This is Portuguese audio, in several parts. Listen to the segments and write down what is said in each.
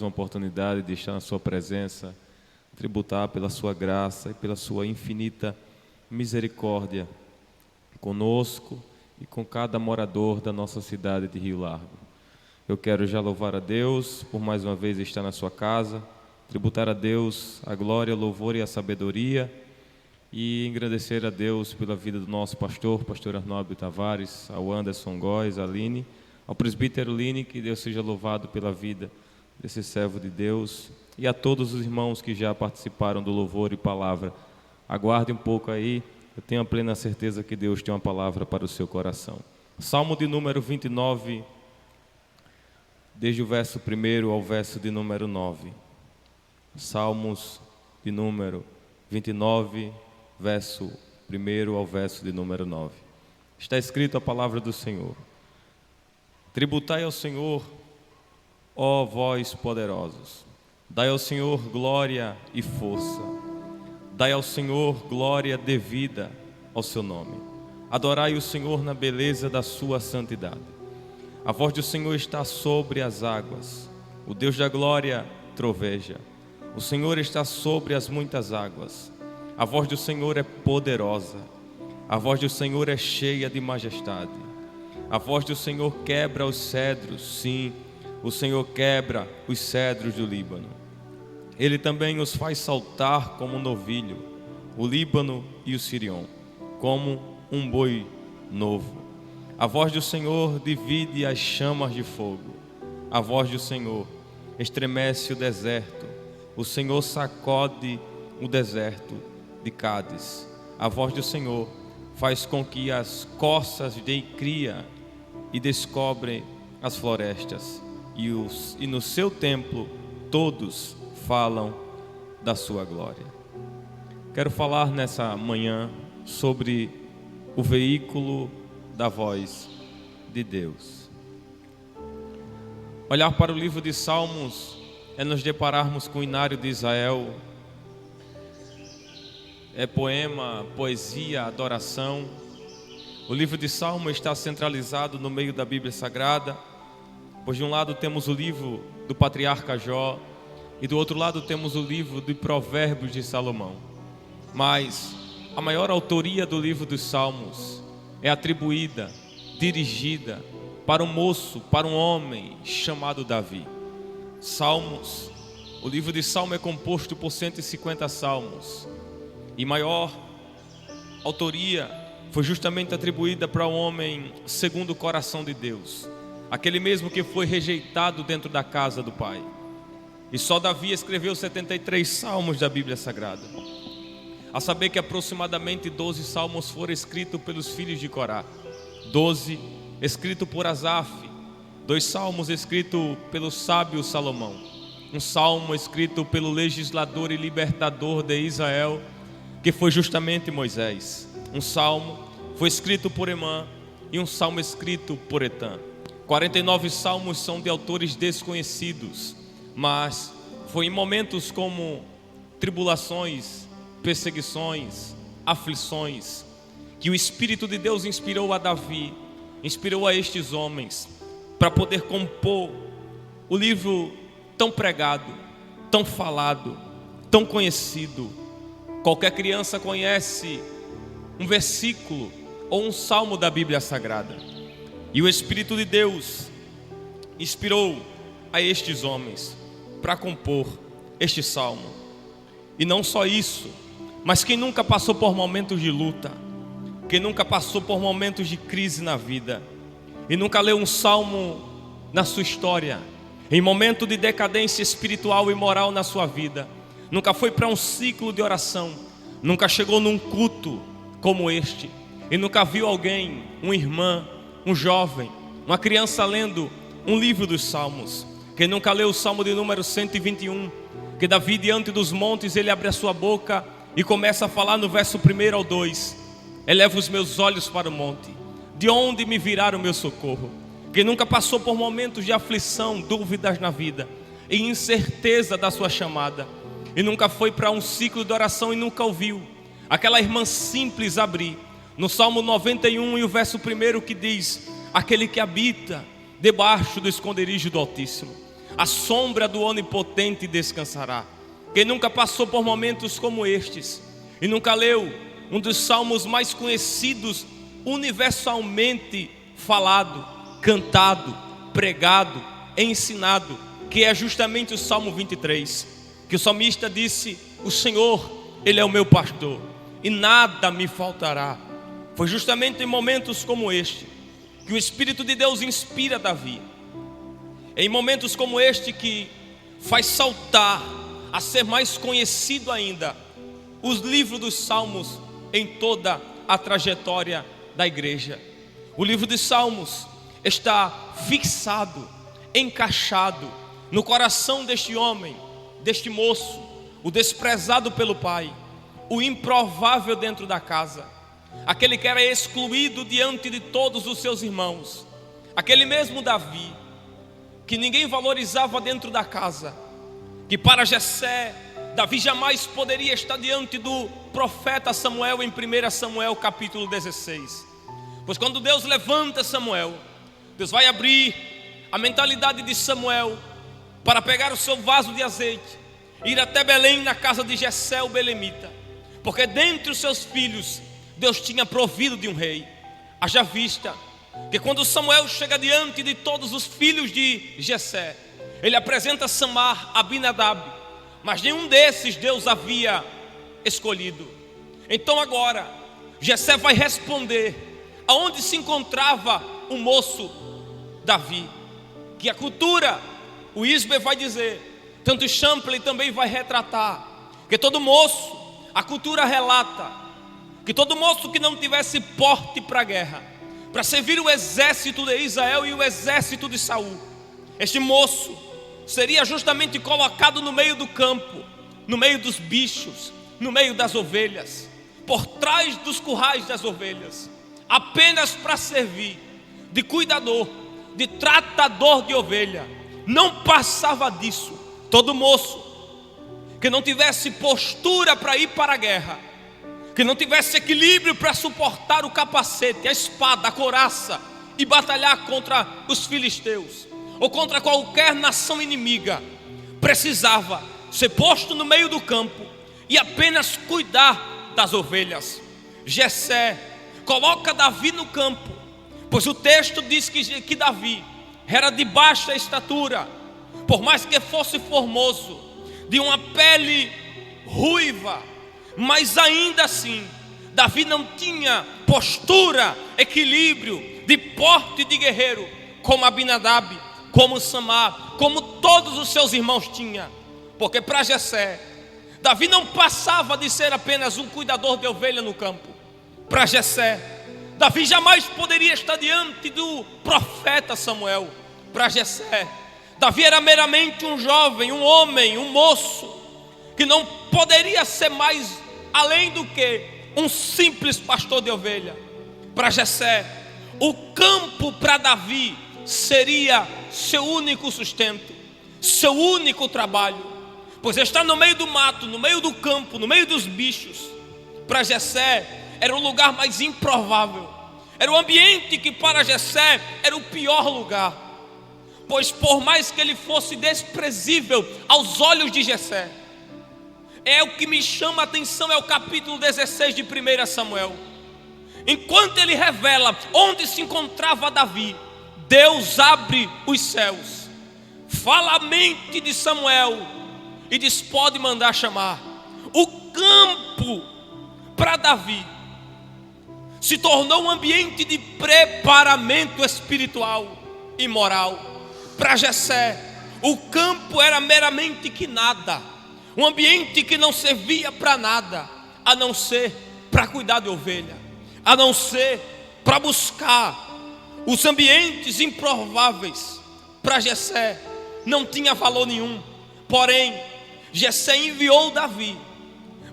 Uma oportunidade de estar na sua presença, tributar pela sua graça e pela sua infinita misericórdia conosco e com cada morador da nossa cidade de Rio Largo. Eu quero já louvar a Deus por mais uma vez estar na sua casa, tributar a Deus a glória, o louvor e a sabedoria e engrandecer a Deus pela vida do nosso pastor Arnaldo Tavares, ao Anderson Góes, a Aline, ao presbítero Line, que Deus seja louvado pela vida desse servo de Deus, e a todos os irmãos que já participaram do louvor e palavra. Aguarde um pouco aí, eu tenho a plena certeza que Deus tem uma palavra para o seu coração. Salmo de número 29, desde o verso 1 ao verso de número 9. Salmos de número 29, verso 1 ao verso de número 9. Está escrito a palavra do Senhor: tributai ao Senhor, ó vós poderosos, dai ao Senhor glória e força, dai ao Senhor glória devida ao seu nome. Adorai o Senhor na beleza da sua santidade. A voz do Senhor está sobre as águas, o Deus da glória troveja. O Senhor está sobre as muitas águas. A voz do Senhor é poderosa, a voz do Senhor é cheia de majestade. A voz do Senhor quebra os cedros, sim, o Senhor quebra os cedros do Líbano. Ele também os faz saltar como um novilho, o Líbano e o Sirion, como um boi novo. A voz do Senhor divide as chamas de fogo. A voz do Senhor estremece o deserto. O Senhor sacode o deserto de Cádiz. A voz do Senhor faz com que as corças deem cria e descobrem as florestas. E no seu templo todos falam da sua glória. Quero falar nessa manhã sobre o veículo da voz de Deus. Olhar para o livro de Salmos é nos depararmos com o inário de Israel. É poema, poesia, adoração. O livro de Salmos está centralizado no meio da Bíblia Sagrada, pois de um lado temos o livro do patriarca Jó e do outro lado temos o livro de Provérbios de Salomão. Mas a maior autoria do livro dos Salmos é atribuída, dirigida para um moço, para um homem chamado Davi. Salmos, o livro de Salmo é composto por 150 salmos, e maior autoria foi justamente atribuída para um homem segundo o coração de Deus, aquele mesmo que foi rejeitado dentro da casa do Pai. E só Davi escreveu 73 salmos da Bíblia Sagrada, a saber que aproximadamente 12 salmos foram escritos pelos filhos de Corá, 12 escritos por Asaf, 2 salmos escritos pelo sábio Salomão, um salmo escrito pelo legislador e libertador de Israel, que foi justamente Moisés. Um salmo foi escrito por Emã e um salmo escrito por Etã. 49 salmos são de autores desconhecidos, mas foi em momentos como tribulações, perseguições, aflições, que o Espírito de Deus inspirou a Davi, inspirou a estes homens, para poder compor o livro tão pregado, tão falado, tão conhecido. Qualquer criança conhece um versículo ou um salmo da Bíblia Sagrada. E o Espírito de Deus inspirou a estes homens para compor este salmo. E não só isso, mas quem nunca passou por momentos de luta, quem nunca passou por momentos de crise na vida, e nunca leu um salmo na sua história, em momento de decadência espiritual e moral na sua vida, nunca foi para um ciclo de oração, nunca chegou num culto como este, e nunca viu alguém, uma irmã, um jovem, uma criança lendo um livro dos salmos. Quem nunca leu o salmo de número 121, que Davi diante dos montes, ele abre a sua boca e começa a falar no verso 1 ao 2: eleva os meus olhos para o monte, de onde me virá o meu socorro? Quem nunca passou por momentos de aflição, dúvidas na vida e incerteza da sua chamada, e nunca foi para um ciclo de oração e nunca ouviu aquela irmã simples abrir no Salmo 91 e o verso 1 que diz: aquele que habita debaixo do esconderijo do Altíssimo. a sombra do Onipotente descansará. Quem nunca passou por momentos como estes e nunca leu um dos salmos mais conhecidos, universalmente falado, cantado, pregado, ensinado, que é justamente o Salmo 23, que o salmista disse: o Senhor, Ele é o meu pastor e nada me faltará. Foi justamente em momentos como este que o Espírito de Deus inspira Davi. É em momentos como este que faz saltar a ser mais conhecido ainda os livros dos Salmos em toda a trajetória da igreja. O livro dos Salmos está fixado, encaixado no coração deste homem, deste moço, o desprezado pelo pai, o improvável dentro da casa, aquele que era excluído diante de todos os seus irmãos, aquele mesmo Davi, que ninguém valorizava dentro da casa, que para Jessé, Davi jamais poderia estar diante do profeta Samuel em 1 Samuel capítulo 16. Pois quando Deus levanta Samuel, Deus vai abrir a mentalidade de Samuel para pegar o seu vaso de azeite, ir até Belém na casa de Jessé o belemita, porque dentre os seus filhos Deus tinha provido de um rei. Haja vista que quando Samuel chega diante de todos os filhos de Jessé, ele apresenta Samar, Abinadab, mas nenhum desses Deus havia escolhido. Então agora Jessé vai responder aonde se encontrava o moço Davi, que a cultura, o Isbe vai dizer, tanto Champlin também vai retratar, que todo moço, a cultura relata, que todo moço que não tivesse porte para a guerra, para servir o exército de Israel e o exército de Saul, este moço seria justamente colocado no meio do campo, no meio dos bichos, no meio das ovelhas, por trás dos currais das ovelhas, apenas para servir de cuidador, de tratador de ovelha. Não passava disso. Todo moço que não tivesse postura para ir para a guerra, que não tivesse equilíbrio para suportar o capacete, a espada, a couraça e batalhar contra os filisteus ou contra qualquer nação inimiga, precisava ser posto no meio do campo e apenas cuidar das ovelhas. Jessé coloca Davi no campo, pois o texto diz que Davi era de baixa estatura, por mais que fosse formoso, de uma pele ruiva, mas ainda assim Davi não tinha postura, equilíbrio, de porte de guerreiro, como Abinadab, como Samar, como todos os seus irmãos tinham. Porque para Jessé, Davi não passava de ser apenas um cuidador de ovelha no campo. Para Jessé, Davi jamais poderia estar diante do profeta Samuel. Para Jessé, Davi era meramente um jovem, um homem, um moço, que não poderia ser mais além do que um simples pastor de ovelha. Para Jessé, o campo para Davi seria seu único sustento, seu único trabalho, pois estar no meio do mato, no meio do campo, no meio dos bichos, para Jessé era o lugar mais improvável, era o ambiente que para Jessé era o pior lugar, pois por mais que ele fosse desprezível aos olhos de Jessé, é o que me chama a atenção, é o capítulo 16 de 1 Samuel. Enquanto ele revela onde se encontrava Davi, Deus abre os céus, fala a mente de Samuel e diz: pode mandar chamar. O campo para Davi se tornou um ambiente de preparamento espiritual e moral. Para Jessé, o campo era meramente que nada, um ambiente que não servia para nada, a não ser para cuidar de ovelha, a não ser para buscar os ambientes improváveis. Para Jessé não tinha valor nenhum. Porém, Jessé enviou Davi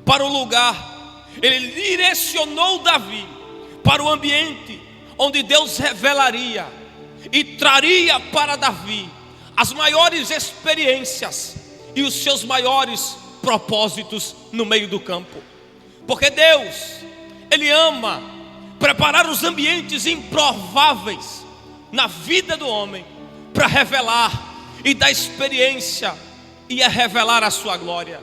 para o lugar, ele direcionou Davi para o ambiente onde Deus revelaria e traria para Davi as maiores experiências e os seus maiores propósitos no meio do campo. Porque Deus, Ele ama preparar os ambientes improváveis na vida do homem para revelar e da experiência ia revelar a sua glória.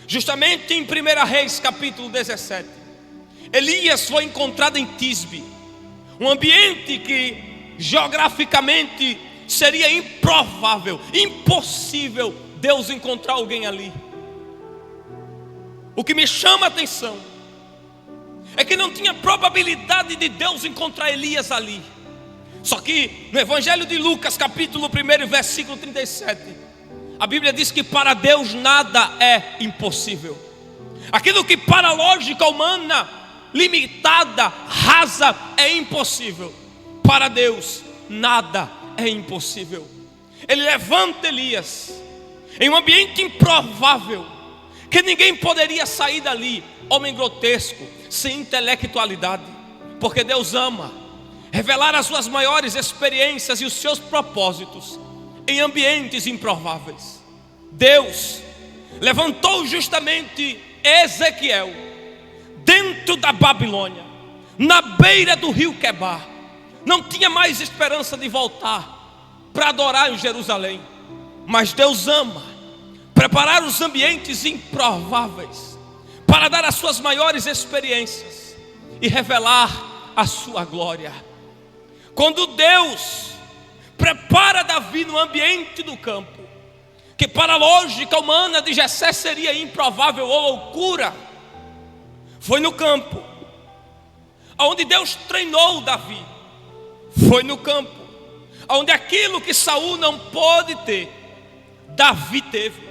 Justamente em 1 Reis capítulo 17, Elias foi encontrado em Tisbe, um ambiente que geograficamente seria improvável, impossível Deus encontrar alguém ali. O que me chama a atenção é que não tinha probabilidade de Deus encontrar Elias ali. Só que no Evangelho de Lucas capítulo 1 versículo 37, a Bíblia diz que para Deus nada é impossível. Aquilo que para a lógica humana limitada, rasa, é impossível, para Deus nada é impossível. Ele levanta Elias em um ambiente improvável, que ninguém poderia sair dali, homem grotesco, sem intelectualidade, porque Deus ama revelar as suas maiores experiências e os seus propósitos em ambientes improváveis. Deus levantou justamente Ezequiel dentro da Babilônia, na beira do rio Quebar. Não tinha mais esperança de voltar para adorar em Jerusalém, mas Deus ama preparar os ambientes improváveis para dar as suas maiores experiências e revelar a sua glória. Quando Deus prepara Davi no ambiente do campo, que para a lógica humana de Jessé seria improvável ou loucura, foi no campo onde Deus treinou Davi. Foi no campo onde aquilo que Saul não pôde ter, Davi teve.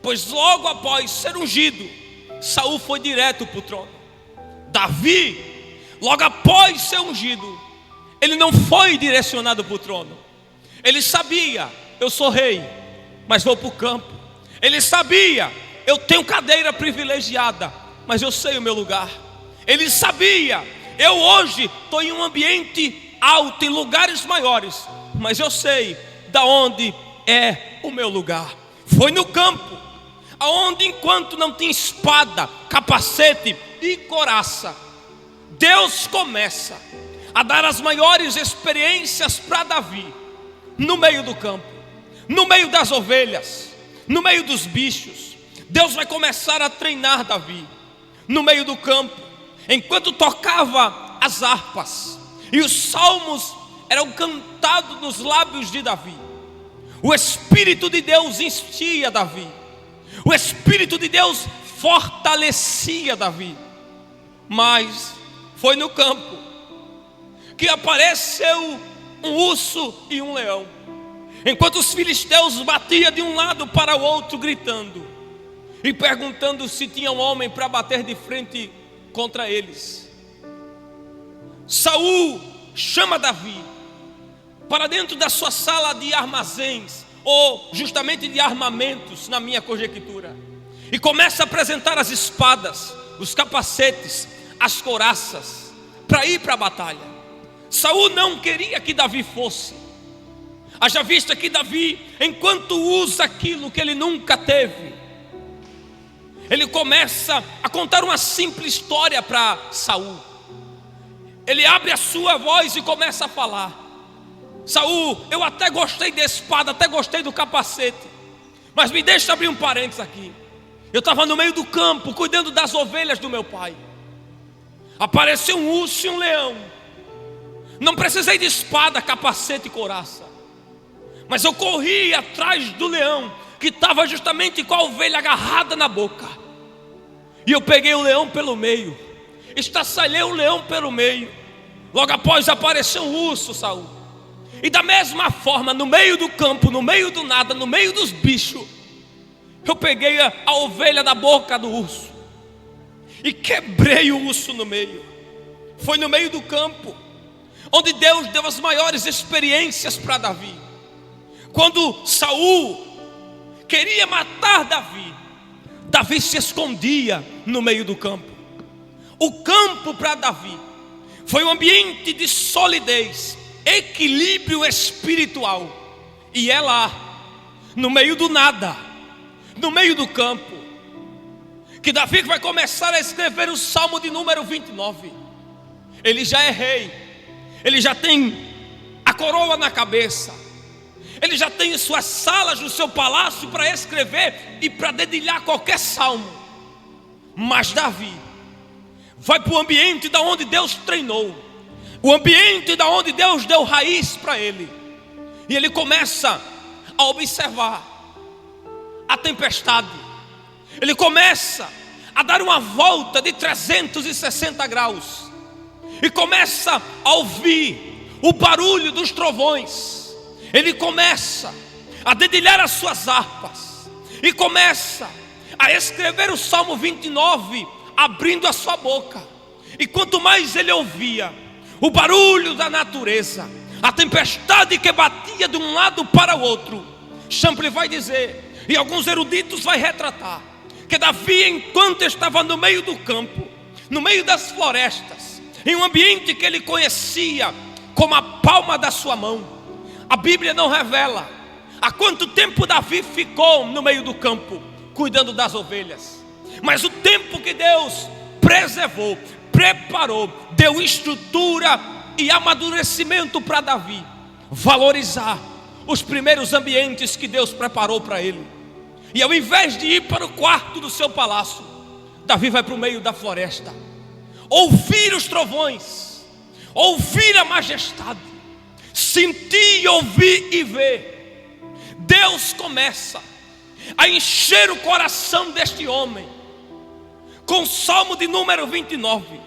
Pois logo após ser ungido, Saul foi direto para o trono. Davi, logo após ser ungido, ele não foi direcionado para o trono. Ele sabia, eu sou rei, mas vou para o campo. Ele sabia, eu tenho cadeira privilegiada, mas eu sei o meu lugar. Ele sabia, eu hoje estou em um ambiente alto, em lugares maiores, mas eu sei da onde é o meu lugar. Foi no campo, aonde enquanto não tinha espada, capacete e coraça, Deus começa a dar as maiores experiências para Davi, no meio do campo, no meio das ovelhas, no meio dos bichos. Deus vai começar a treinar Davi no meio do campo, enquanto tocava as harpas e os salmos eram cantados nos lábios de Davi. O Espírito de Deus enchia Davi, o Espírito de Deus fortalecia Davi. Mas foi no campo que apareceu um urso e um leão, enquanto os filisteus batiam de um lado para o outro, gritando e perguntando se tinha um homem para bater de frente contra eles. Saul chama Davi para dentro da sua sala de armazéns, ou justamente de armamentos, na minha conjectura, e começa a apresentar as espadas, os capacetes, as couraças, para ir para a batalha. Saul não queria que Davi fosse. Haja vista que Davi, enquanto usa aquilo que ele nunca teve, ele começa a contar uma simples história para Saul. Ele abre a sua voz e começa a falar: Saul, eu até gostei da espada, até gostei do capacete, mas me deixa abrir um parênteses aqui. Eu estava no meio do campo, cuidando das ovelhas do meu pai. Apareceu um urso e um leão. Não precisei de espada, capacete e couraça, mas eu corri atrás do leão, que estava justamente com a ovelha agarrada na boca. E eu peguei o leão pelo meio, estraçalhei o leão pelo meio. Logo após apareceu um urso, Saul. E da mesma forma, no meio do campo, no meio do nada, no meio dos bichos, eu peguei a ovelha da boca do urso e quebrei o urso no meio. Foi no meio do campo onde Deus deu as maiores experiências para Davi. Quando Saul queria matar Davi, Davi se escondia no meio do campo. O campo para Davi foi um ambiente de solidez, equilíbrio espiritual. E é lá, no meio do nada, no meio do campo, que Davi vai começar a escrever o Salmo de número 29. Ele já é rei, ele já tem a coroa na cabeça, Ele já tem suas salas no seu palácio para escrever e para dedilhar qualquer salmo. Mas Davi vai para o ambiente da onde Deus treinou, o ambiente da onde Deus deu raiz para ele. E ele começa a observar a tempestade. Ele começa a dar uma volta de 360 graus. E começa a ouvir o barulho dos trovões. Ele começa a dedilhar as suas harpas. E começa a escrever o Salmo 29, abrindo a sua boca. E quanto mais ele ouvia o barulho da natureza, a tempestade que batia de um lado para o outro, Champlin vai dizer, e alguns eruditos vai retratar, que Davi, enquanto estava no meio do campo, no meio das florestas, em um ambiente que ele conhecia como a palma da sua mão, a Bíblia não revela há quanto tempo Davi ficou no meio do campo, cuidando das ovelhas, mas o tempo que Deus preservou, preparou, deu estrutura e amadurecimento para Davi valorizar os primeiros ambientes que Deus preparou para ele. E ao invés de ir para o quarto do seu palácio, Davi vai para o meio da floresta, ouvir os trovões, ouvir a majestade, sentir, ouvir e ver. Deus começa a encher o coração deste homem com o Salmo de número 29.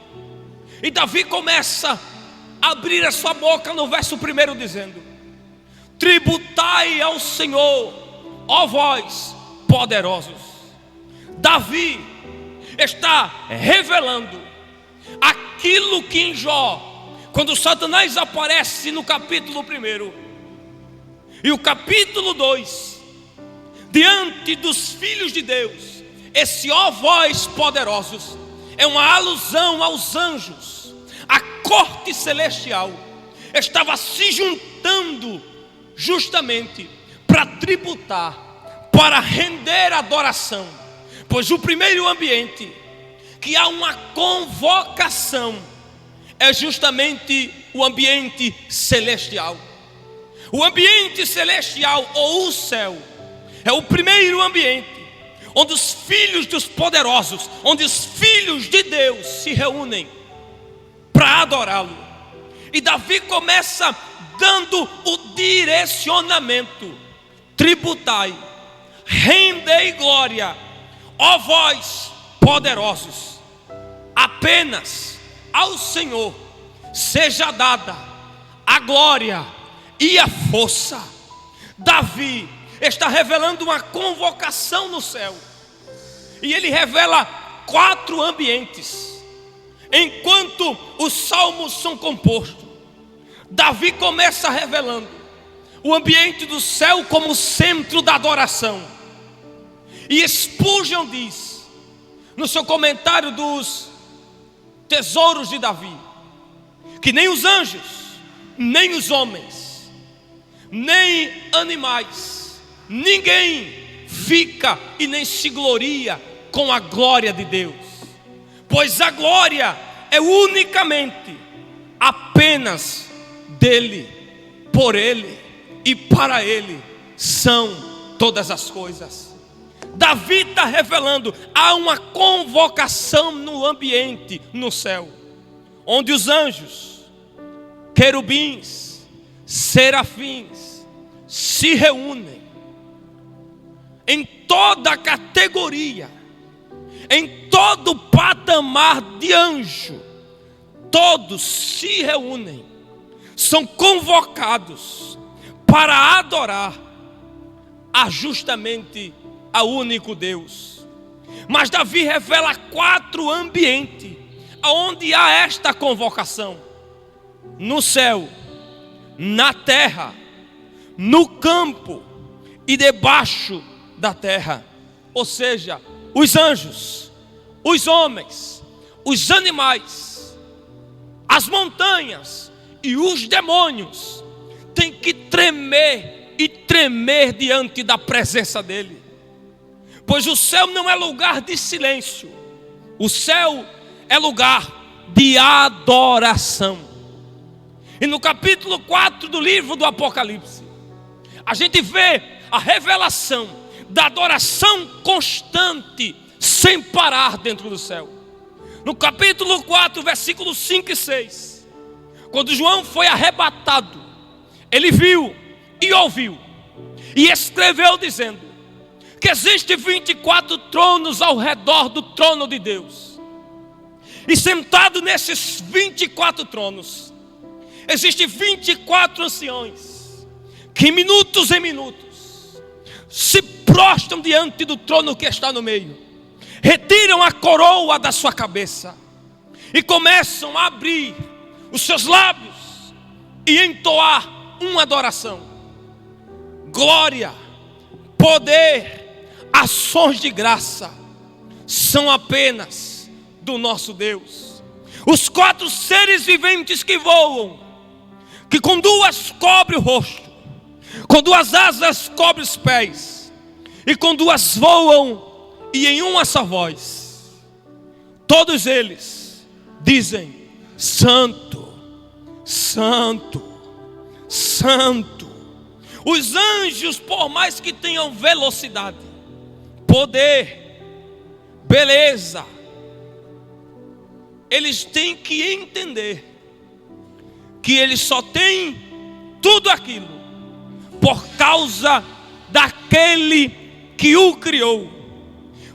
E Davi começa a abrir a sua boca no verso 1 dizendo: tributai ao Senhor, ó vós poderosos. Davi está revelando aquilo que em Jó, quando Satanás aparece no capítulo 1 e o capítulo 2, diante dos filhos de Deus, esse ó vós poderosos é uma alusão aos anjos. A corte celestial estava se juntando justamente para tributar, para render adoração. Pois o primeiro ambiente que há uma convocação é justamente o ambiente celestial. O ambiente celestial, ou o céu, é o primeiro ambiente onde os filhos dos poderosos, onde os filhos de Deus se reúnem para adorá-lo. E Davi começa dando o direcionamento: tributai, rendei glória, ó vós poderosos, apenas ao Senhor seja dada a glória e a força. Davi está revelando uma convocação no céu, e ele revela 4 ambientes. Enquanto os salmos são compostos, Davi começa revelando o ambiente do céu como centro da adoração. E Spurgeon diz, no seu comentário dos tesouros de Davi, que nem os anjos, nem os homens, nem animais, ninguém fica e nem se gloria com a glória de Deus, pois a glória é unicamente apenas dele, por ele e para ele são todas as coisas. Davi está revelando, há uma convocação no ambiente, no céu, onde os anjos, querubins, serafins se reúnem em toda a categoria, em todo o patamar de anjo. Todos se reúnem, são convocados para adorar justamente ao único Deus. Mas Davi revela 4 ambientes onde há esta convocação: no céu, na terra, no campo e debaixo da terra. Ou seja, os anjos, os homens, os animais, as montanhas e os demônios têm que tremer e tremer diante da presença dele. Pois o céu não é lugar de silêncio, o céu é lugar de adoração. E no capítulo 4 do livro do Apocalipse, a gente vê a revelação da adoração constante, sem parar dentro do céu. No capítulo 4, versículos 5 e 6, quando João foi arrebatado, ele viu e ouviu e escreveu dizendo que existem 24 tronos ao redor do trono de Deus, e sentado nesses 24 tronos existem 24 anciões que minutos em minutos se prostram diante do trono que está no meio, retiram a coroa da sua cabeça e começam a abrir os seus lábios e entoar uma adoração. Glória, poder, ações de graça são apenas do nosso Deus. Os 4 seres viventes que voam, que com 2 cobre o rosto, com 2 asas cobre os pés, e com 2 voam, e em uma só voz, todos eles dizem: Santo, Santo, Santo. Os anjos, por mais que tenham velocidade, poder, beleza, eles têm que entender que eles só têm tudo aquilo por causa daquele que o criou.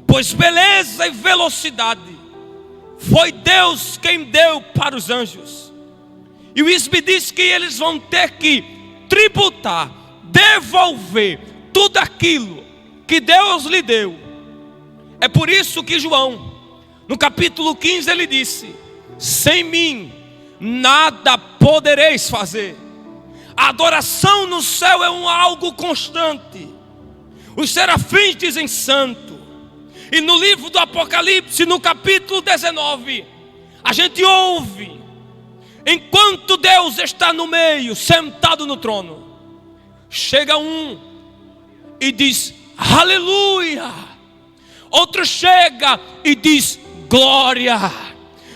Pois beleza e velocidade foi Deus quem deu para os anjos. E o Isbe diz que eles vão ter que tributar, devolver tudo aquilo que Deus lhe deu. É por isso que João, no capítulo 15, ele disse: sem mim nada podereis fazer. A adoração no céu é algo constante. Os serafins dizem santo. E no livro do Apocalipse, no capítulo 19, a gente ouve, enquanto Deus está no meio, sentado no trono, chega um e diz aleluia. Outro chega e diz glória.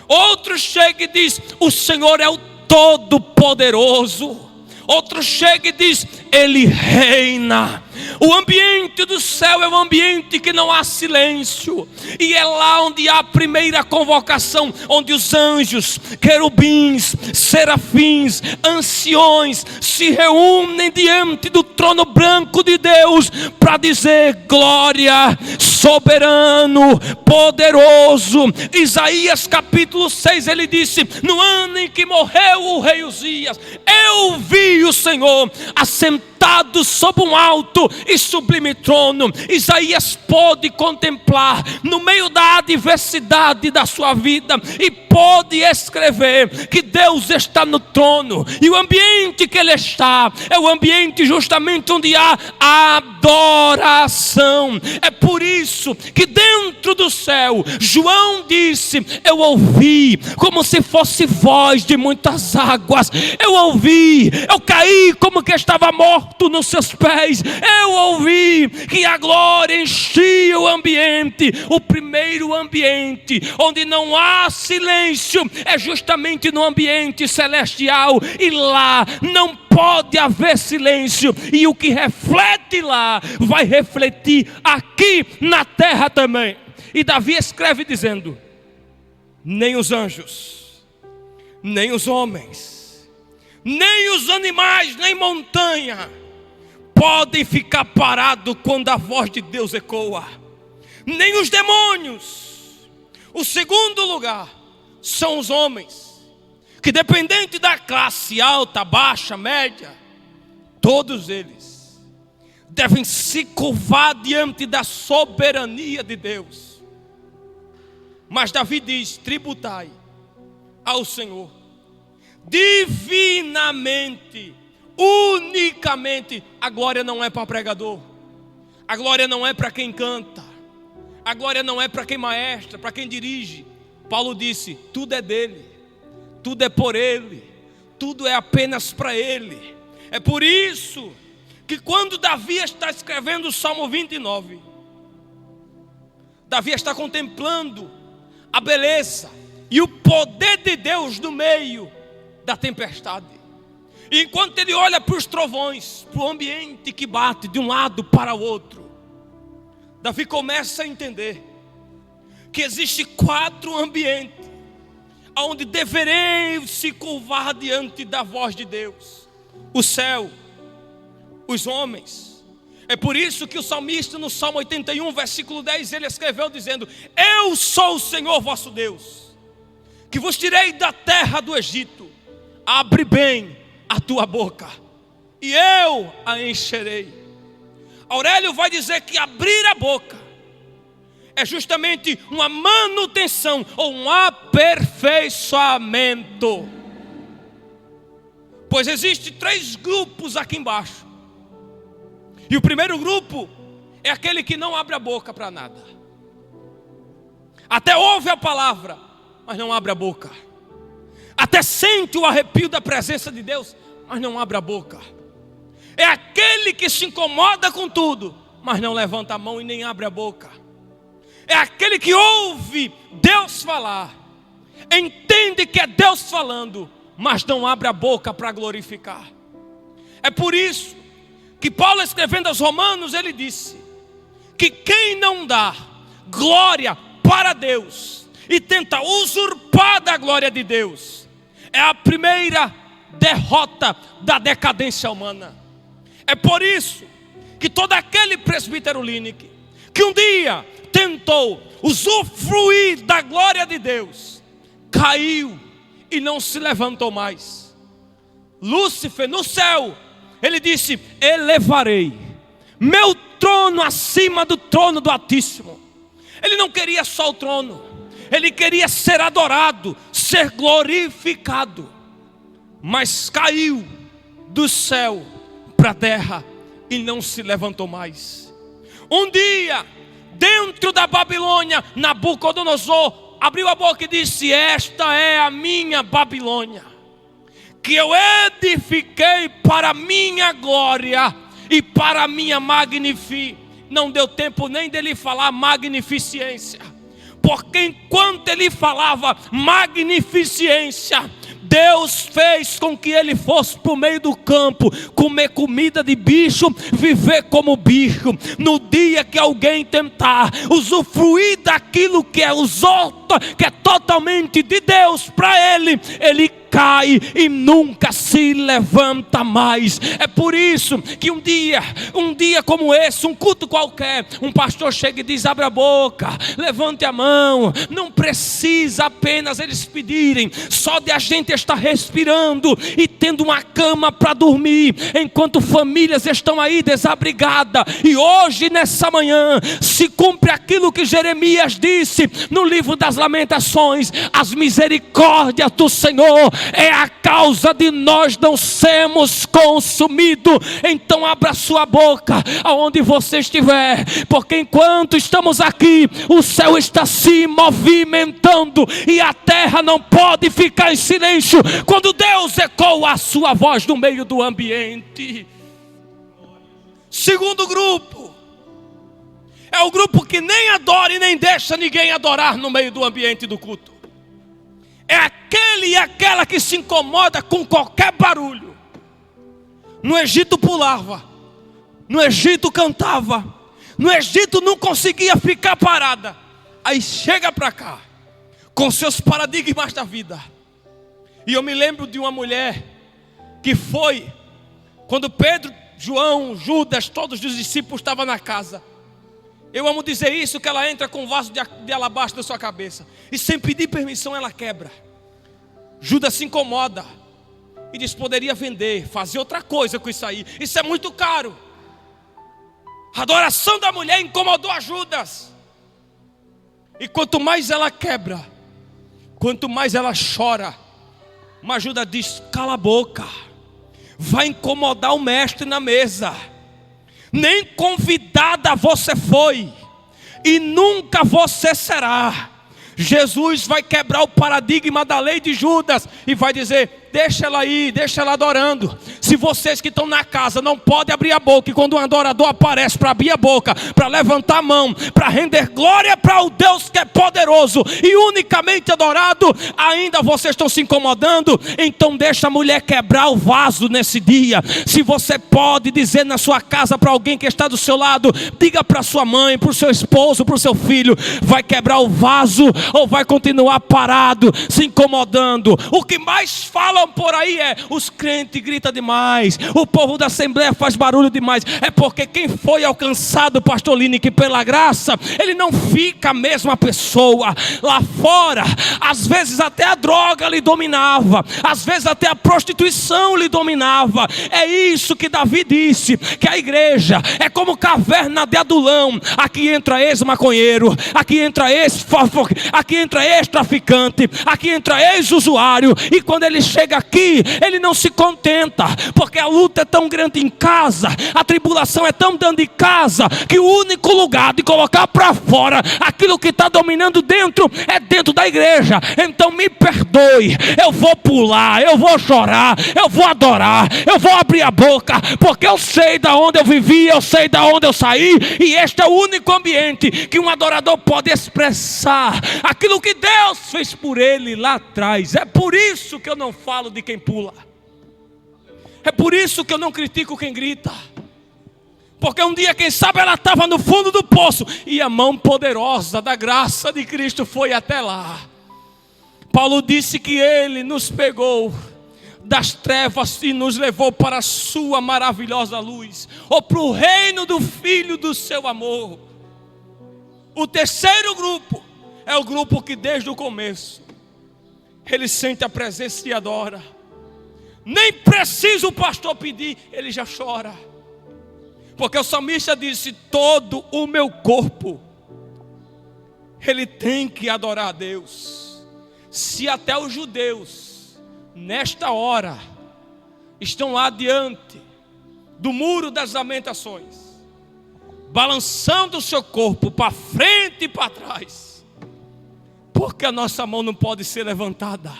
Outro chega e diz: o Senhor é o Todo-Poderoso. Outro chega e diz: Ele reina. O ambiente do céu é um ambiente que não há silêncio, e é lá onde há a primeira convocação, onde os anjos, querubins, serafins, anciões se reúnem diante do trono branco de Deus para dizer: glória, soberano, poderoso. Isaías capítulo 6, ele disse: no ano em que morreu o rei Uzias, eu vi o Senhor assentado sob um alto e sublime trono. Isaías pôde contemplar no meio da adversidade da sua vida e pôde escrever que Deus está no trono, e o ambiente que Ele está é o ambiente justamente onde há adoração. É por isso que dentro do céu, João disse: eu ouvi como se fosse voz de muitas águas. Eu ouvi, eu caí como que estava morto nos seus pés. Eu ouvi que a glória enchia o ambiente. O primeiro ambiente onde não há silêncio é justamente no ambiente celestial, e lá não pode haver silêncio, e o que reflete lá vai refletir aqui na terra também. E Davi escreve dizendo: nem os anjos, nem os homens, nem os animais, nem montanha podem ficar parados quando a voz de Deus ecoa, nem os demônios. O segundo lugar são os homens, que dependente da classe alta, baixa, média, todos eles devem se curvar diante da soberania de Deus. Mas Davi diz: tributai ao Senhor divinamente, unicamente. A glória não é para pregador, a glória não é para quem canta, a glória não é para quem maestra, para quem dirige. Paulo disse: tudo é dele, tudo é por ele, tudo é apenas para ele. É por isso que quando Davi está escrevendo o Salmo 29, Davi está contemplando a beleza e o poder de Deus no meio da tempestade. E enquanto ele olha para os trovões, para o ambiente que bate de um lado para o outro, Davi começa a entender que existe 4 ambientes onde deverei se curvar diante da voz de Deus: o céu, os homens. É por isso que o salmista no Salmo 81, versículo 10, ele escreveu dizendo: eu sou o Senhor vosso Deus, que vos tirei da terra do Egito. Abre bem a tua boca e eu a encherei. Aurélio vai dizer que abrir a boca é justamente uma manutenção ou um aperfeiçoamento. Pois existem 3 grupos aqui embaixo. E o primeiro grupo é aquele que não abre a boca para nada. Até ouve a palavra, mas não abre a boca. Até sente o arrepio da presença de Deus, mas não abre a boca. É aquele que se incomoda com tudo, mas não levanta a mão e nem abre a boca. É aquele que ouve Deus falar, entende que é Deus falando, mas não abre a boca para glorificar. É por isso que Paulo, escrevendo aos Romanos, ele disse que quem não dá glória para Deus e tenta usurpar da glória de Deus, é a primeira derrota da decadência humana. É por isso que todo aquele presbítero Lineker que um dia tentou usufruir da glória de Deus, caiu e não se levantou mais. Lúcifer no céu, ele disse: elevarei meu trono acima do trono do Altíssimo. Ele não queria só o trono, ele queria ser adorado, ser glorificado. Mas caiu do céu para a terra e não se levantou mais. Um dia, dentro da Babilônia, Nabucodonosor abriu a boca e disse: esta é a minha Babilônia, que eu edifiquei para a minha glória e para a minha magnificência. Não deu tempo nem dele falar magnificência, porque enquanto ele falava magnificência, Deus fez com que ele fosse para o meio do campo, comer comida de bicho, viver como bicho. No dia que alguém tentar usufruir daquilo que é que é totalmente de Deus para ele, ele cai e nunca se levanta mais. É por isso que um dia como esse, um culto qualquer, um pastor chega e diz: abre a boca, levante a mão. Não precisa apenas eles pedirem, só de a gente estar respirando e tendo uma cama para dormir, enquanto famílias estão aí desabrigadas. E hoje, nessa manhã, se cumpre aquilo que Jeremias disse no livro das Lamentações: as misericórdias do Senhor é a causa de nós não sermos consumidos. Então abra sua boca aonde você estiver, porque enquanto estamos aqui, o céu está se movimentando e a terra não pode ficar em silêncio quando Deus ecoa a sua voz no meio do ambiente. Segundo grupo é o grupo que nem adora e nem deixa ninguém adorar no meio do ambiente do culto. É aquele e aquela que se incomoda com qualquer barulho. No Egito pulava, no Egito cantava, no Egito não conseguia ficar parada. Aí chega para cá, com seus paradigmas da vida. E eu me lembro de uma mulher que foi, quando Pedro, João, Judas, todos os discípulos estavam na casa. Eu amo dizer isso, que ela entra com um vaso de alabastro na sua cabeça, e sem pedir permissão ela quebra. Judas se incomoda e diz: poderia vender, fazer outra coisa com isso aí, isso é muito caro. A adoração da mulher incomodou a Judas. E quanto mais ela quebra, quanto mais ela chora, mas Judas diz: cala a boca, vai incomodar o mestre na mesa. Nem convidada você foi, e nunca você será. Jesus vai quebrar o paradigma da lei de Judas e vai dizer: deixa ela aí, deixa ela adorando. Se vocês que estão na casa não podem abrir a boca, e quando um adorador aparece para abrir a boca, para levantar a mão, para render glória para o Deus que é poderoso e unicamente adorado, ainda vocês estão se incomodando, então deixa a mulher quebrar o vaso nesse dia. Se você pode dizer na sua casa para alguém que está do seu lado, diga para sua mãe, para o seu esposo, para o seu filho, vai quebrar o vaso ou vai continuar parado, se incomodando? O que mais falam por aí é: os crentes gritam demais, o povo da Assembleia faz barulho demais. É porque quem foi alcançado, pastor Lineker, pela graça, ele não fica a mesma pessoa. Lá fora, às vezes até a droga lhe dominava, às vezes até a prostituição lhe dominava. É isso que Davi disse, que a igreja é como caverna de Adulão. Aqui entra ex-maconheiro, aqui entra ex-fofoqueiro, aqui entra ex-traficante, aqui entra ex-usuário. E quando ele chega aqui, ele não se contenta, porque a luta é tão grande em casa, a tribulação é tão grande em casa, que o único lugar de colocar para fora aquilo que está dominando dentro é dentro da igreja. Então me perdoe, eu vou pular, eu vou chorar, eu vou adorar, eu vou abrir a boca, porque eu sei da onde eu vivi, eu sei da onde eu saí, e este é o único ambiente que um adorador pode expressar aquilo que Deus fez por ele lá atrás. É por isso que eu não falo de quem pula, é por isso que eu não critico quem grita, porque um dia, quem sabe, ela estava no fundo do poço e a mão poderosa da graça de Cristo foi até lá. Paulo disse que ele nos pegou das trevas e nos levou para a sua maravilhosa luz, ou para o reino do Filho do seu amor. O terceiro grupo é o grupo que desde o começo ele sente a presença e adora. Nem precisa o pastor pedir, ele já chora. Porque o salmista disse: todo o meu corpo ele tem que adorar a Deus. Se até os judeus nesta hora estão lá diante do muro das lamentações, balançando o seu corpo para frente e para trás, porque a nossa mão não pode ser levantada.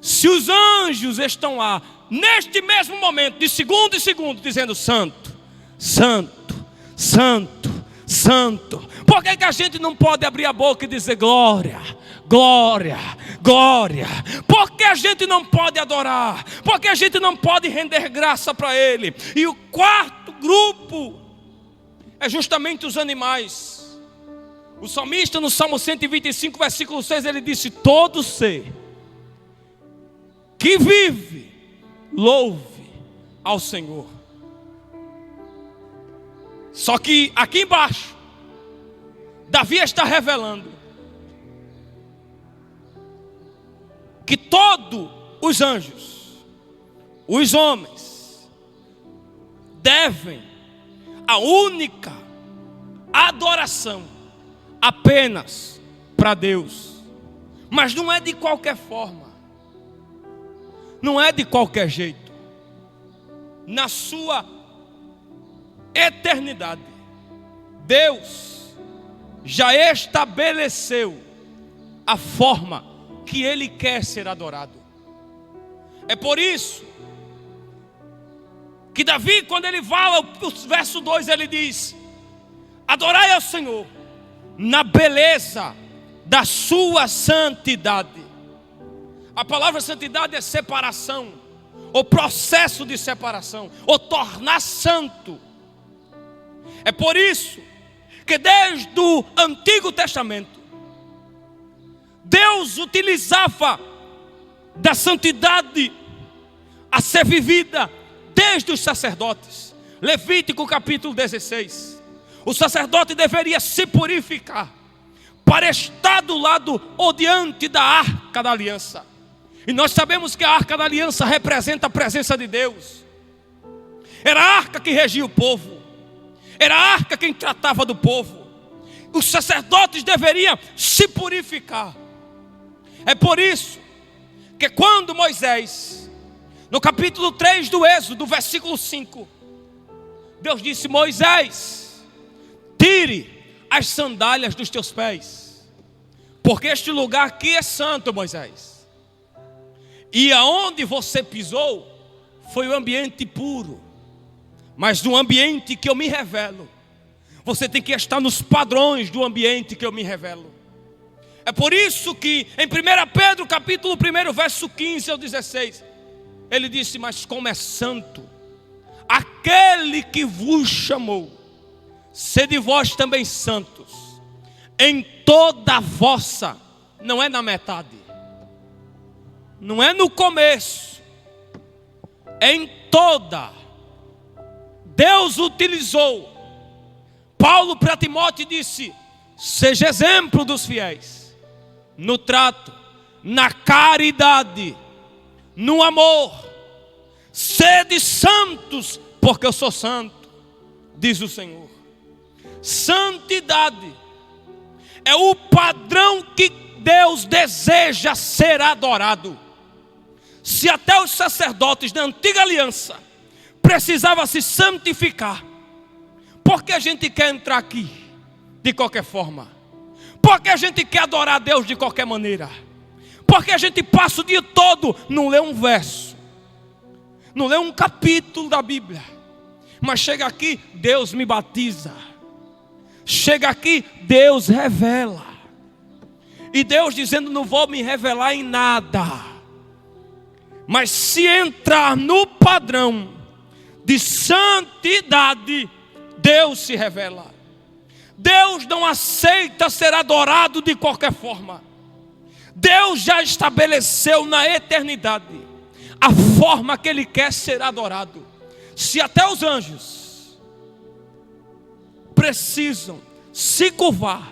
Se os anjos estão lá neste mesmo momento, de segundo em segundo, dizendo: santo, santo, santo, santo, por que a gente não pode abrir a boca e dizer glória, glória, glória? Por que a gente não pode adorar? Por que a gente não pode render graça para Ele? E o quarto grupo é justamente os animais. O salmista, no Salmo 125, versículo 6, ele disse: todo ser que vive, louve ao Senhor. Só que aqui embaixo, Davi está revelando que todos os anjos, os homens, devem a única adoração apenas para Deus. Mas não é de qualquer forma, não é de qualquer jeito. Na sua eternidade, Deus já estabeleceu a forma que Ele quer ser adorado. É por isso que Davi, quando ele fala o verso 2, ele diz: adorai ao Senhor na beleza da sua santidade. A palavra santidade é separação, ou processo de separação, ou tornar santo. É por isso que desde o Antigo Testamento, Deus utilizava da santidade a ser vivida desde os sacerdotes. Levítico capítulo 16. O sacerdote deveria se purificar para estar do lado ou diante da arca da aliança. E nós sabemos que a arca da aliança representa a presença de Deus. Era a arca que regia o povo, era a arca quem tratava do povo. Os sacerdotes deveriam se purificar. É por isso que quando Moisés, no capítulo 3 do Êxodo, versículo 5, Deus disse: Moisés, tire as sandálias dos teus pés, porque este lugar aqui é santo, Moisés. E aonde você pisou foi o ambiente puro. Mas no ambiente que eu me revelo, você tem que estar nos padrões do ambiente que eu me revelo. É por isso que em 1 Pedro capítulo 1, verso 15 ao 16, ele disse: mas como é santo aquele que vos chamou, sede vós também santos em toda a vossa, não é na metade, não é no começo, é em toda. Deus utilizou Paulo para Timóteo e disse: seja exemplo dos fiéis no trato, na caridade, no amor. Sede santos, porque eu sou santo, diz o Senhor. Santidade é o padrão que Deus deseja ser adorado. Se até os sacerdotes da antiga aliança precisavam se santificar, por que a gente quer entrar aqui de qualquer forma? Por que a gente quer adorar a Deus de qualquer maneira? Porque a gente passa o dia todo, não lê um verso, não lê um capítulo da Bíblia, mas chega aqui, Deus me batiza. Chega aqui, Deus revela. E Deus dizendo: não vou me revelar em nada. Mas se entrar no padrão de santidade, Deus se revela. Deus não aceita ser adorado de qualquer forma. Deus já estabeleceu na eternidade a forma que Ele quer ser adorado. Se até os anjos precisam se curvar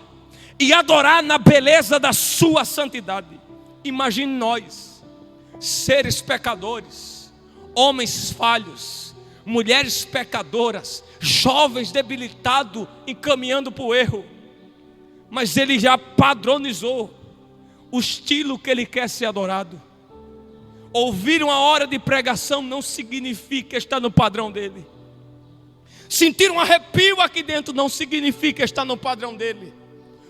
e adorar na beleza da sua santidade, imagine nós, seres pecadores, homens falhos, mulheres pecadoras, jovens debilitados, encaminhando para o erro. Mas Ele já padronizou o estilo que Ele quer ser adorado. Ouvir uma hora de pregação não significa estar no padrão dEle. Sentir um arrepio aqui dentro não significa estar no padrão dEle.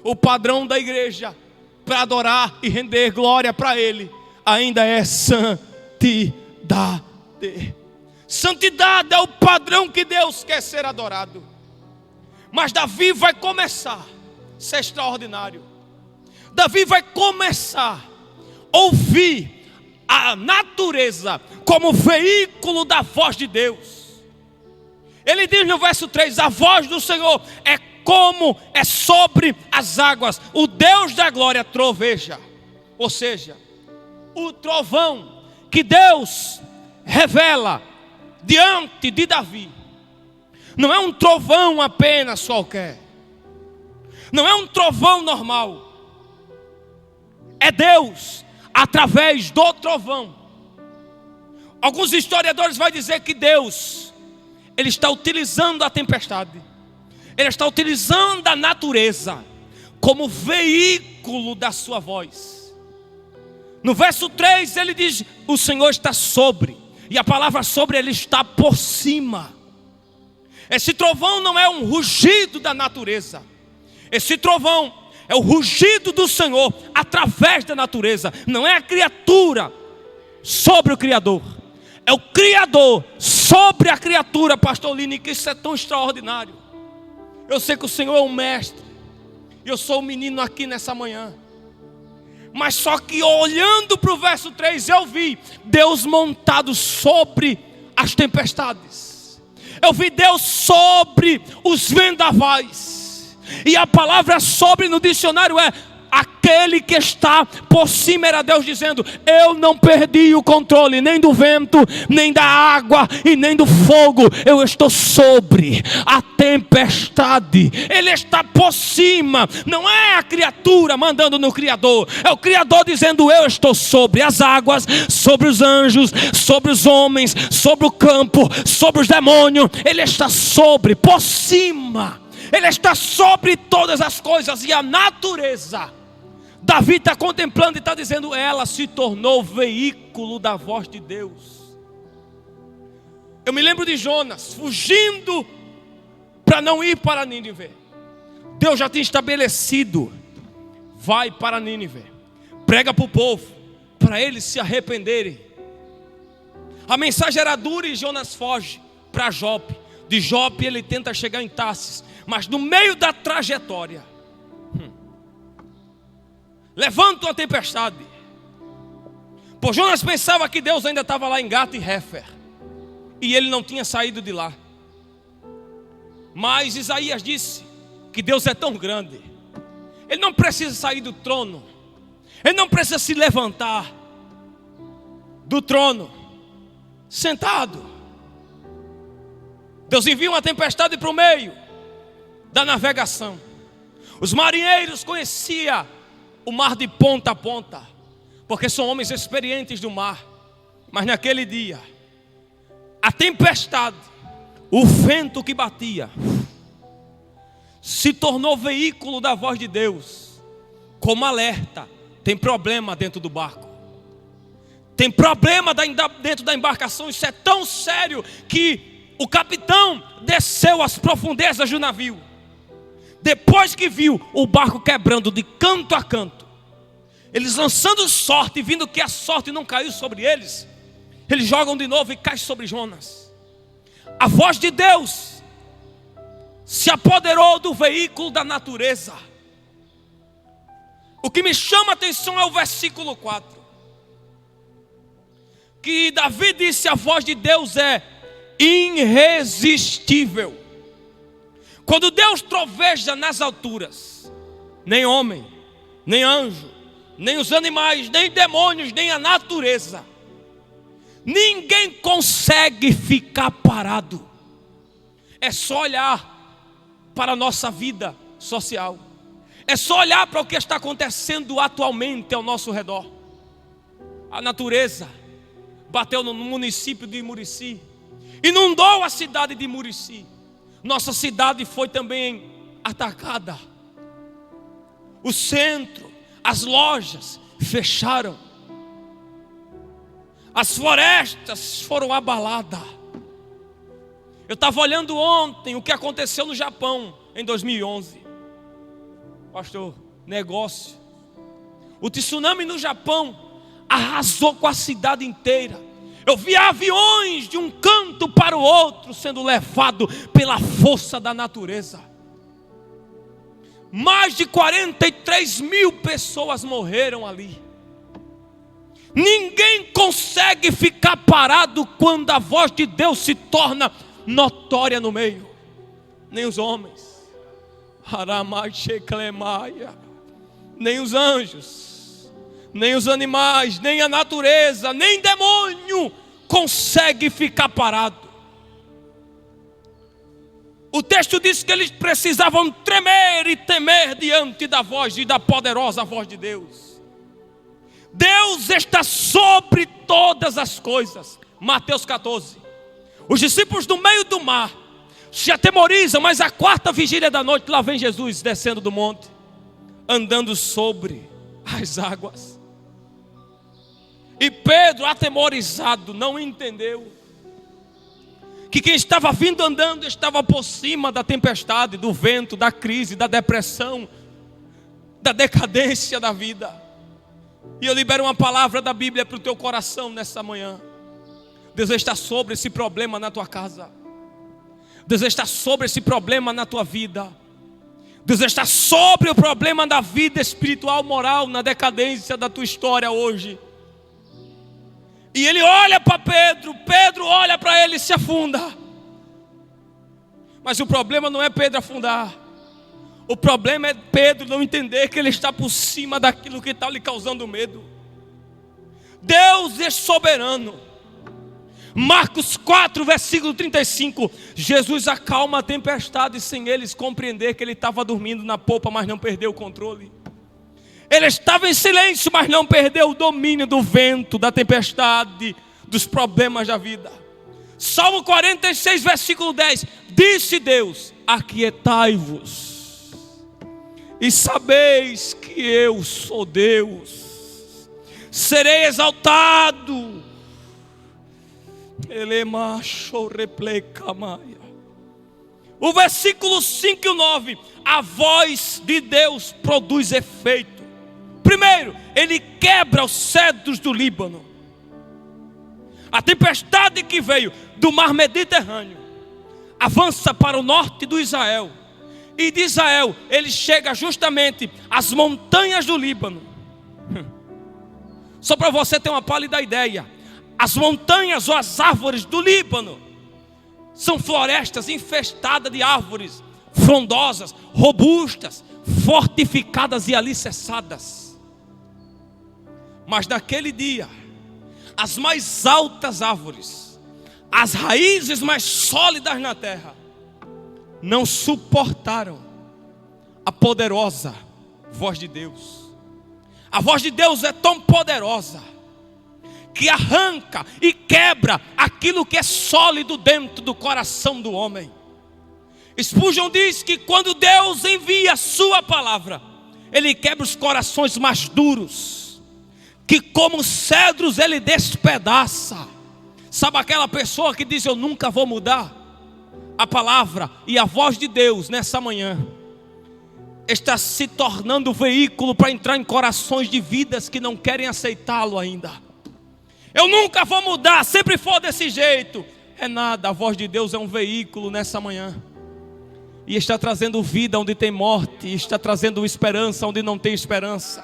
O padrão da igreja para adorar e render glória para Ele ainda é santidade. Santidade é o padrão que Deus quer ser adorado. Mas Davi vai começar a ser extraordinário. Davi vai começar a ouvir a natureza como veículo da voz de Deus. Ele diz no verso 3: a voz do Senhor é como é sobre as águas, o Deus da glória troveja. Ou seja, o trovão que Deus revela diante de Davi não é um trovão apenas qualquer, não é um trovão normal, é Deus através do trovão. Alguns historiadores vão dizer que Deus, Ele está utilizando a tempestade, Ele está utilizando a natureza como veículo da sua voz. No verso 3 ele diz: o Senhor está sobre. E a palavra sobre, Ele está por cima. Esse trovão não é um rugido da natureza. Esse trovão é o rugido do Senhor através da natureza. Não é a criatura sobre o Criador. É o Criador sobre a criatura, pastor Lini, que isso é tão extraordinário. Eu sei que o Senhor é um mestre. Eu sou um menino aqui nessa manhã. Mas só que olhando para o verso 3, eu vi Deus montado sobre as tempestades. Eu vi Deus sobre os vendavais. E a palavra sobre no dicionário é aquele que está por cima. Era Deus dizendo: eu não perdi o controle nem do vento, nem da água e nem do fogo. Eu estou sobre a tempestade. Ele está por cima. Não é a criatura mandando no Criador, é o Criador dizendo: eu estou sobre as águas, sobre os anjos, sobre os homens, sobre o campo, sobre os demônios. Ele está sobre, por cima. Ele está sobre todas as coisas. E a natureza, Davi está contemplando e está dizendo: ela se tornou veículo da voz de Deus. Eu me lembro de Jonas fugindo para não ir para Nínive. Deus já tinha estabelecido: vai para Nínive, prega para o povo, para eles se arrependerem. A mensagem era dura e Jonas foge para Jope. De Jope ele tenta chegar em Tarsis, mas no meio da trajetória levanta uma tempestade. Pois Jonas pensava que Deus ainda estava lá em Gata e Hefer, e ele não tinha saído de lá. Mas Isaías disse que Deus é tão grande, Ele não precisa sair do trono, Ele não precisa se levantar do trono sentado. Deus envia uma tempestade para o meio da navegação. Os marinheiros conheciam o mar de ponta a ponta, porque são homens experientes do mar. Mas naquele dia, a tempestade, o vento que batia, se tornou veículo da voz de Deus, como alerta: tem problema dentro do barco, tem problema dentro da embarcação. Isso é tão sério que o capitão desceu às profundezas do navio. Depois que viu o barco quebrando de canto a canto, eles lançando sorte, vindo que a sorte não caiu sobre eles, eles jogam de novo e cai sobre Jonas. A voz de Deus se apoderou do veículo da natureza. O que me chama a atenção é o versículo 4, que Davi disse: a voz de Deus é irresistível. Quando Deus troveja nas alturas, nem homem, nem anjo, nem os animais, nem demônios, nem a natureza, ninguém consegue ficar parado. É só olhar para a nossa vida social, é só olhar para o que está acontecendo atualmente ao nosso redor. A natureza bateu no município de Murici, inundou a cidade de Murici. Nossa cidade foi também atacada. O centro, as lojas fecharam. As florestas foram abaladas. Eu estava olhando ontem o que aconteceu no Japão em 2011. Pastor, negócio. O tsunami no Japão arrasou com a cidade inteira. Eu vi aviões de um canto para o outro sendo levado pela força da natureza. Mais de 43 mil pessoas morreram ali. Ninguém consegue ficar parado quando a voz de Deus se torna notória no meio. Nem os homens, nem os anjos, nem os animais, nem a natureza, nem demônio consegue ficar parado. O texto diz que eles precisavam tremer e temer diante da voz e da poderosa voz de Deus. Deus está sobre todas as coisas. Mateus 14. Os discípulos no meio do mar se atemorizam, mas a quarta vigília da noite, lá vem Jesus descendo do monte, andando sobre as águas. E Pedro, atemorizado, não entendeu que quem estava vindo andando estava por cima da tempestade, do vento, da crise, da depressão, da decadência da vida. E eu libero uma palavra da Bíblia para o teu coração nessa manhã. Deus está sobre esse problema na tua casa. Deus está sobre esse problema na tua vida. Deus está sobre o problema da vida espiritual, moral, na decadência da tua história hoje. E ele olha para Pedro, Pedro olha para ele e se afunda. Mas o problema não é Pedro afundar. O problema é Pedro não entender que ele está por cima daquilo que está lhe causando medo. Deus é soberano. Marcos 4, versículo 35. Jesus acalma a tempestade sem eles compreender que ele estava dormindo na popa, mas não perdeu o controle. Ele estava em silêncio, mas não perdeu o domínio do vento, da tempestade, dos problemas da vida. Salmo 46, versículo 10. Disse Deus: aquietai-vos e sabeis que eu sou Deus. Serei exaltado. O versículo 5 e 9. A voz de Deus produz efeito. Primeiro, ele quebra os cedros do Líbano. A tempestade que veio do mar Mediterrâneo avança para o norte do Israel. E de Israel ele chega justamente às montanhas do Líbano. Só para você ter uma pálida ideia, as montanhas ou as árvores do Líbano são florestas infestadas de árvores frondosas, robustas, fortificadas e alicerçadas. Mas naquele dia, as mais altas árvores, as raízes mais sólidas na terra, não suportaram a poderosa voz de Deus. A voz de Deus é tão poderosa que arranca e quebra aquilo que é sólido dentro do coração do homem. Spurgeon diz que quando Deus envia a sua palavra, ele quebra os corações mais duros, que como cedros ele despedaça. Sabe aquela pessoa que diz: eu nunca vou mudar? A palavra e a voz de Deus nessa manhã está se tornando veículo para entrar em corações de vidas que não querem aceitá-lo ainda. Eu nunca vou mudar, sempre for desse jeito. É nada, a voz de Deus é um veículo nessa manhã, e está trazendo vida onde tem morte, está trazendo esperança onde não tem esperança,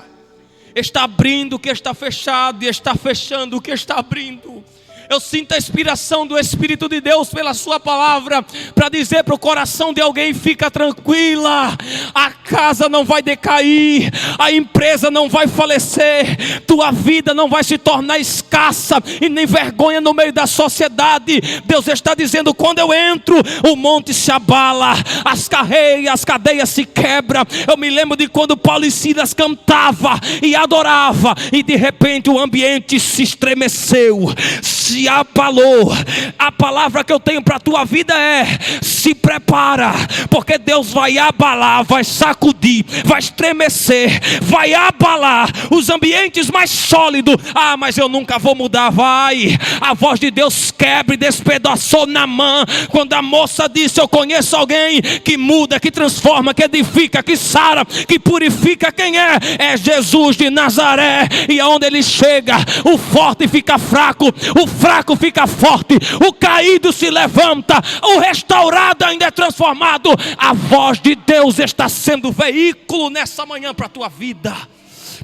está abrindo o que está fechado e está fechando o que está abrindo. Eu sinto a inspiração do Espírito de Deus pela sua palavra para dizer para o coração de alguém: fica tranquila, a casa não vai decair, a empresa não vai falecer, tua vida não vai se tornar escassa e nem vergonha no meio da sociedade. Deus está dizendo: quando eu entro, o monte se abala, as cadeias se quebram. Eu me lembro de quando Paulo e Silas cantava e adorava, e de repente o ambiente se estremeceu, se abalou. A palavra que eu tenho para a tua vida é: se prepara, porque Deus vai abalar, vai sacudir, vai estremecer, vai abalar os ambientes mais sólidos. Ah, mas eu nunca vou mudar. Vai, a voz de Deus quebra e despedaçou Naamã, quando a moça disse: eu conheço alguém que muda, que transforma, que edifica, que sara, que purifica. Quem é? É Jesus de Nazaré. E aonde ele chega, o forte fica fraco, o fraco fica forte, o caído se levanta, o restaurado ainda é transformado. A voz de Deus está sendo veículo nessa manhã para a tua vida.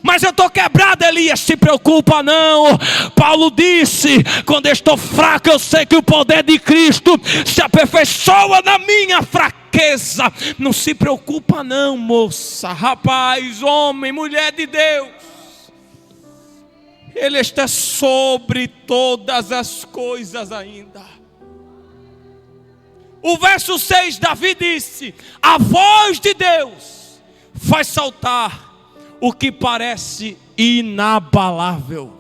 Mas eu estou quebrado, Elias. Se preocupa não. Paulo disse: quando eu estou fraco, eu sei que o poder de Cristo se aperfeiçoa na minha fraqueza. Não se preocupa não, moça, rapaz, homem, mulher de Deus. Ele está sobre todas as coisas ainda. O verso 6, Davi disse: a voz de Deus faz saltar o que parece inabalável.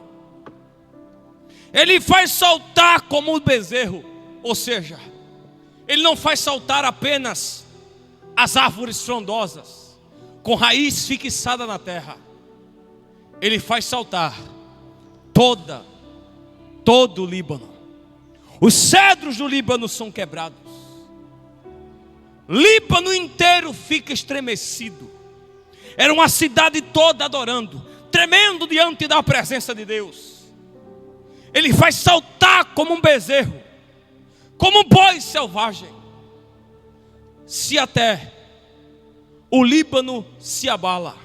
Ele faz saltar como um bezerro. Ou seja, ele não faz saltar apenas as árvores frondosas com raiz fixada na terra. Ele faz saltar todo o Líbano. Os cedros do Líbano são quebrados. Líbano inteiro fica estremecido. Era uma cidade toda adorando, tremendo diante da presença de Deus. Ele faz saltar como um bezerro, como um boi selvagem. Se até o Líbano se abala,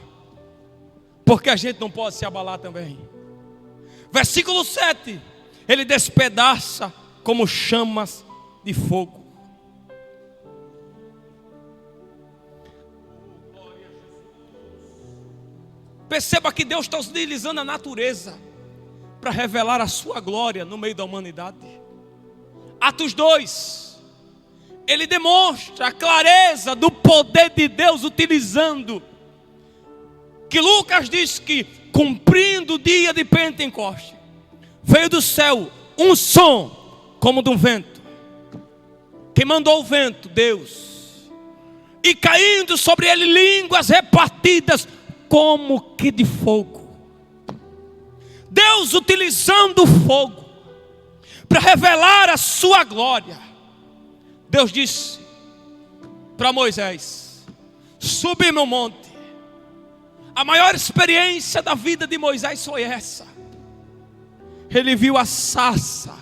porque a gente não pode se abalar também. Versículo 7, ele despedaça como chamas de fogo. Perceba que Deus está utilizando a natureza para revelar a sua glória no meio da humanidade. Atos 2, ele demonstra a clareza do poder de Deus, utilizando que Lucas diz que, cumprindo o dia de Pentecoste, veio do céu um som como de um vento. Quem mandou o vento? Deus. E caindo sobre ele línguas repartidas como que de fogo. Deus utilizando o fogo para revelar a sua glória. Deus disse para Moisés: subi no monte. A maior experiência da vida de Moisés foi essa. Ele viu a sarça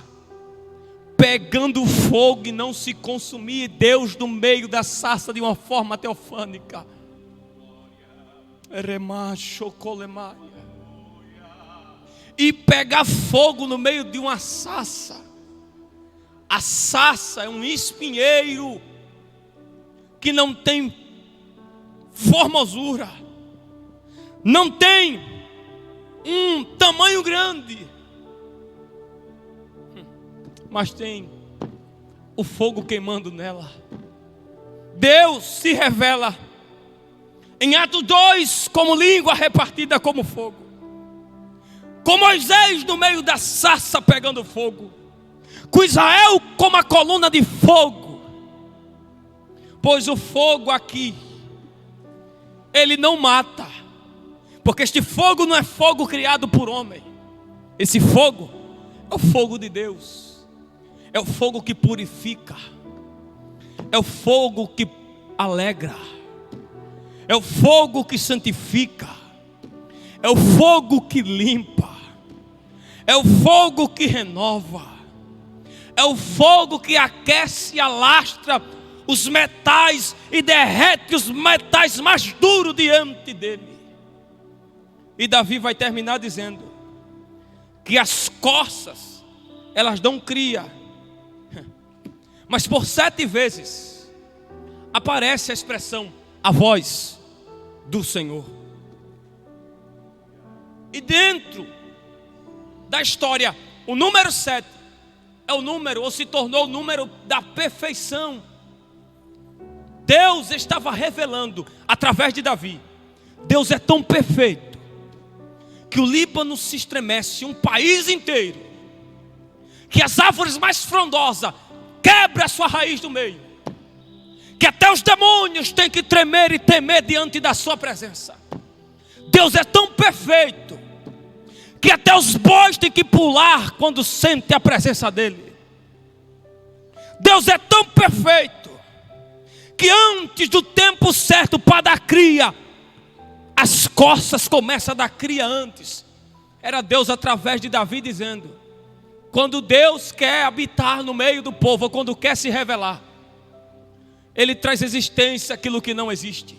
pegando fogo e não se consumir, e Deus no meio da sarça de uma forma teofânica. E pegar fogo no meio de uma sarça. A sarça é um espinheiro que não tem formosura, não tem um tamanho grande, mas tem o fogo queimando nela. Deus se revela em Atos 2 como língua repartida como fogo, com Moisés no meio da sarça pegando fogo, com Israel como a coluna de fogo. Pois o fogo aqui, ele não mata, porque este fogo não é fogo criado por homem. Esse fogo é o fogo de Deus, é o fogo que purifica, é o fogo que alegra, é o fogo que santifica, é o fogo que limpa, é o fogo que renova, é o fogo que aquece e alastra os metais e derrete os metais mais duros diante dele. E Davi vai terminar dizendo que as corças, elas dão cria, mas por 7 vezes aparece a expressão, a voz do Senhor. E dentro da história, o número 7 é o número, ou se tornou o número da perfeição. Deus estava revelando através de Davi. Deus é tão perfeito que o Líbano se estremece, um país inteiro, que as árvores mais frondosas quebram a sua raiz do meio, que até os demônios têm que tremer e temer diante da sua presença. Deus é tão perfeito que até os bois têm que pular quando sentem a presença dele. Deus é tão perfeito que antes do tempo certo para dar cria, as corças começam a dar cria antes. Era Deus através de Davi dizendo: quando Deus quer habitar no meio do povo, quando quer se revelar, Ele traz existência aquilo que não existe.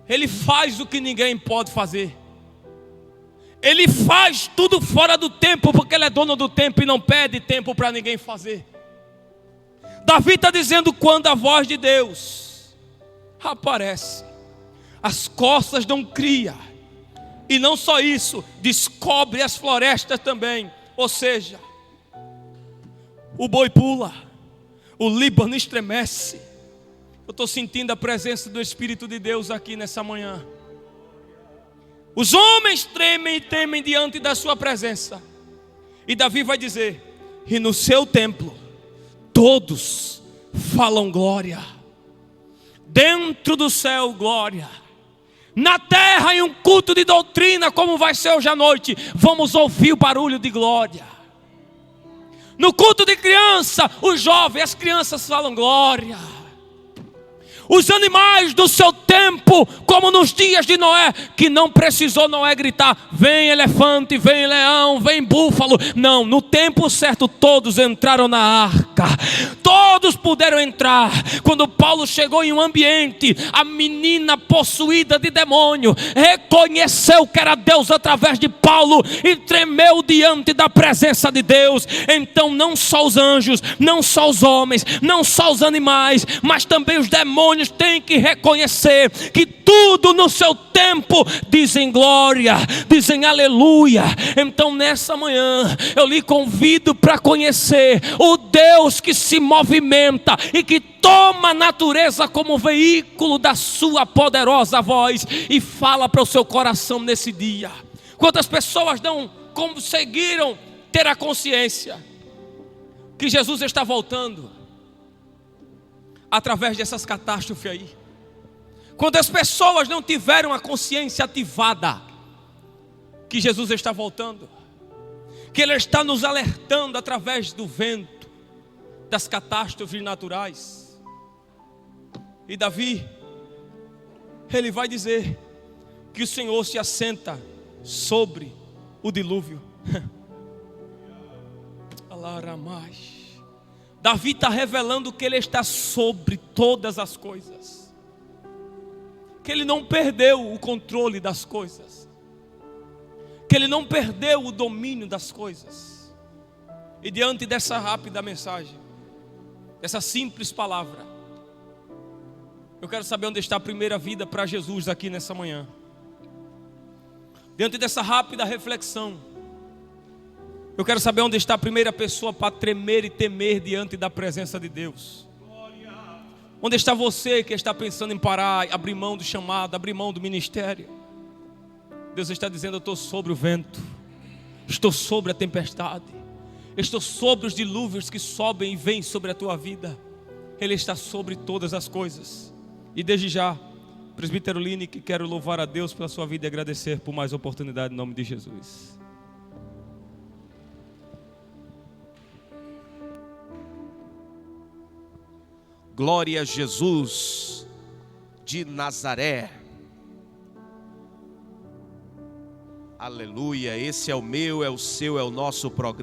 Ele faz o que ninguém pode fazer. Ele faz tudo fora do tempo, porque Ele é dono do tempo e não pede tempo para ninguém fazer. Davi está dizendo, quando a voz de Deus aparece, as corças dão cria. E não só isso, descobre as florestas também. Ou seja, o boi pula, o Líbano estremece. Eu estou sentindo a presença do Espírito de Deus aqui nessa manhã. Os homens tremem e temem diante da sua presença. E Davi vai dizer: e no seu templo todos falam glória. Dentro do céu, glória. Na terra, em um culto de doutrina, como vai ser hoje à noite, vamos ouvir o barulho de glória. No culto de criança, os jovens, as crianças falam glória. Os animais do seu tempo, como nos dias de Noé, que não precisou Noé gritar: vem elefante, vem leão, vem búfalo. Não, no tempo certo todos entraram na arca. Todos puderam entrar. Quando Paulo chegou em um ambiente, a menina possuída de demônio reconheceu que era Deus através de Paulo e tremeu diante da presença de Deus. Então não só os anjos, não só os homens, não só os animais, mas também os demônios têm que reconhecer que tudo no seu tempo dizem glória, dizem aleluia. Então nessa manhã eu lhe convido para conhecer o Deus que se movimenta e que toma a natureza como veículo da sua poderosa voz e fala para o seu coração nesse dia. Quantas pessoas não conseguiram ter a consciência que Jesus está voltando através dessas catástrofes aí? Quando as pessoas não tiveram a consciência ativada que Jesus está voltando, que Ele está nos alertando através do vento, das catástrofes naturais. E Davi, ele vai dizer que o Senhor se assenta sobre o dilúvio. Davi está revelando que ele está sobre todas as coisas, que ele não perdeu o controle das coisas, que ele não perdeu o domínio das coisas. E diante dessa rápida mensagem, essa simples palavra, eu quero saber onde está a primeira vida para Jesus aqui nessa manhã. Diante dessa rápida reflexão, eu quero saber onde está a primeira pessoa para tremer e temer diante da presença de Deus. Onde está você que está pensando em parar, abrir mão do chamado, abrir mão do ministério? Deus está dizendo: eu estou sobre o vento, estou sobre a tempestade, estou sobre os dilúvios que sobem e vêm sobre a tua vida. Ele está sobre todas as coisas. E desde já, presbítero Lineker, quero louvar a Deus pela sua vida e agradecer por mais oportunidade em nome de Jesus. Glória a Jesus de Nazaré. Aleluia, esse é o meu, é o seu, é o nosso programa.